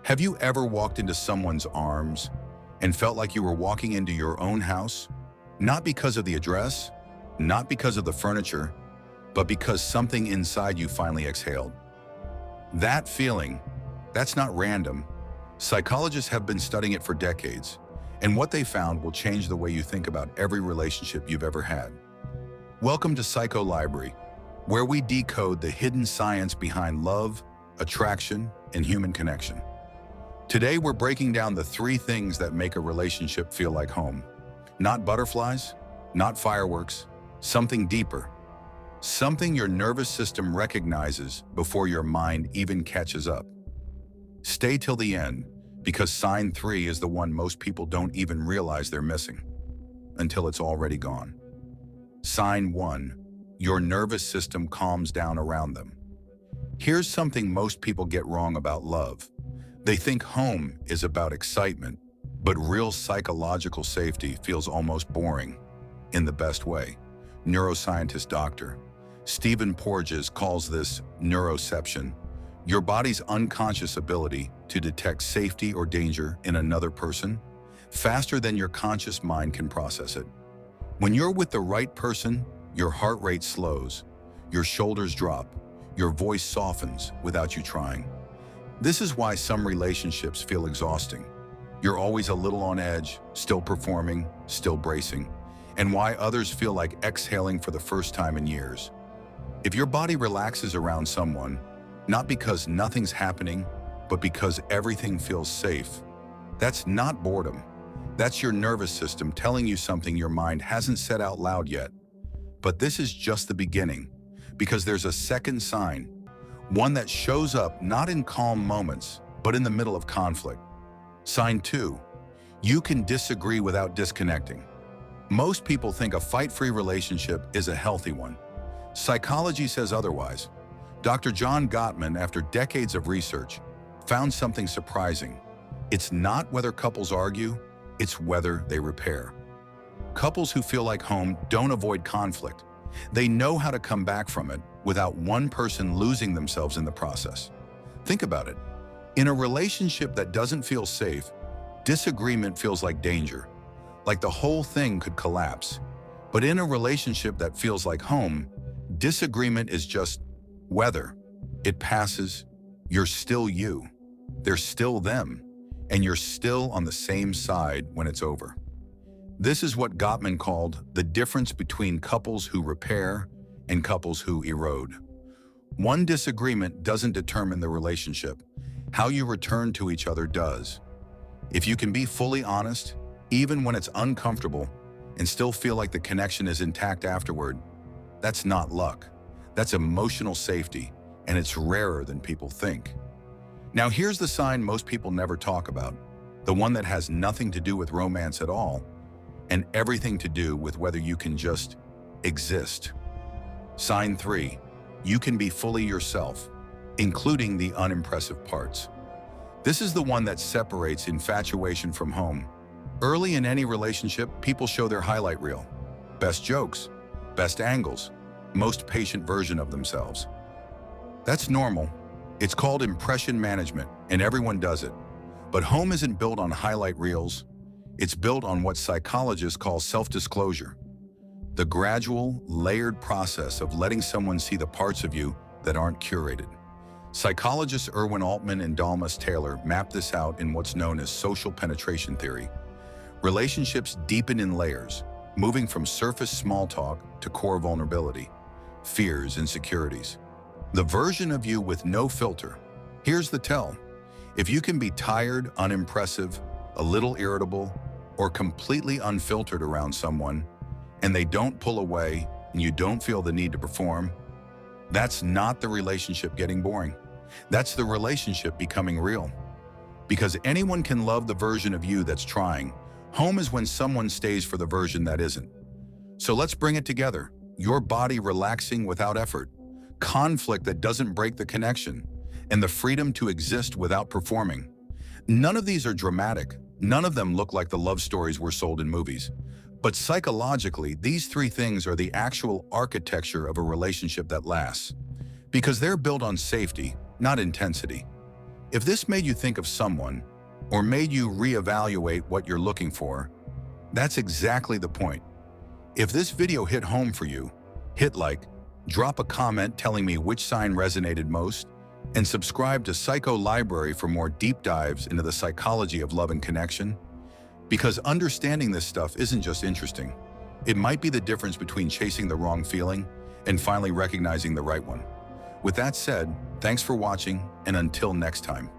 Have you ever walked into someone's arms and felt like you were walking into your own house? Not because of the address, not because of the furniture, but because something inside you finally exhaled. That feeling, that's not random. Psychologists have been studying it for decades, and what they found will change the way you think about every relationship you've ever had. Welcome to Psycho Library, where we decode the hidden science behind love, attraction, and human connection. Today, we're breaking down the 3 things that make a relationship feel like home. Not butterflies, not fireworks, something deeper. Something your nervous system recognizes before your mind even catches up. Stay till the end, because sign 3 is the one most people don't even realize they're missing, until it's already gone. Sign 1, your nervous system calms down around them. Here's something most people get wrong about love. They think home is about excitement, but real psychological safety feels almost boring, in the best way. Neuroscientist Dr. Stephen Porges calls this neuroception, your body's unconscious ability to detect safety or danger in another person faster than your conscious mind can process it. When you're with the right person, your heart rate slows, your shoulders drop, your voice softens without you trying. This is why some relationships feel exhausting. You're always a little on edge, still performing, still bracing, and why others feel like exhaling for the first time in years. If your body relaxes around someone, not because nothing's happening, but because everything feels safe, that's not boredom. That's your nervous system telling you something your mind hasn't said out loud yet. But this is just the beginning, because there's a second sign, one that shows up not in calm moments, but in the middle of conflict. Sign 2, you can disagree without disconnecting. Most people think a fight-free relationship is a healthy one. Psychology says otherwise. Dr. John Gottman, after decades of research, found something surprising. It's not whether couples argue, it's whether they repair. Couples who feel like home don't avoid conflict. They know how to come back from it without one person losing themselves in the process. Think about it. In a relationship that doesn't feel safe, disagreement feels like danger, like the whole thing could collapse. But in a relationship that feels like home, disagreement is just weather. It passes, you're still you, they're still them, and you're still on the same side when it's over. This is what Gottman called the difference between couples who repair and couples who erode. One disagreement doesn't determine the relationship. How you return to each other does. If you can be fully honest, even when it's uncomfortable, and still feel like the connection is intact afterward, that's not luck. That's emotional safety, and it's rarer than people think. Now here's the sign most people never talk about, the one that has nothing to do with romance at all, and everything to do with whether you can just exist. Sign 3, you can be fully yourself, including the unimpressive parts. This is the one that separates infatuation from home. Early in any relationship, people show their highlight reel. Best jokes, best angles, most patient version of themselves. That's normal. It's called impression management, and everyone does it. But home isn't built on highlight reels. It's built on what psychologists call self-disclosure, the gradual, layered process of letting someone see the parts of you that aren't curated. Psychologists Erwin Altman and Dalmas Taylor mapped this out in what's known as social penetration theory. Relationships deepen in layers, moving from surface small talk to core vulnerability, fears, insecurities. The version of you with no filter. Here's the tell. If you can be tired, unimpressive, a little irritable, or completely unfiltered around someone, and they don't pull away and you don't feel the need to perform, that's not the relationship getting boring. That's the relationship becoming real. Because anyone can love the version of you that's trying. Home is when someone stays for the version that isn't. So let's bring it together. Your body relaxing without effort, conflict that doesn't break the connection, and the freedom to exist without performing. None of these are dramatic. None of them look like the love stories we're sold in movies. But psychologically, these 3 things are the actual architecture of a relationship that lasts. Because they're built on safety, not intensity. If this made you think of someone or made you reevaluate what you're looking for, that's exactly the point. If this video hit home for you, hit like, drop a comment telling me which sign resonated most, and subscribe to Psycho Library for more deep dives into the psychology of love and connection. Because understanding this stuff isn't just interesting. It might be the difference between chasing the wrong feeling and finally recognizing the right one. With that said, thanks for watching, and until next time.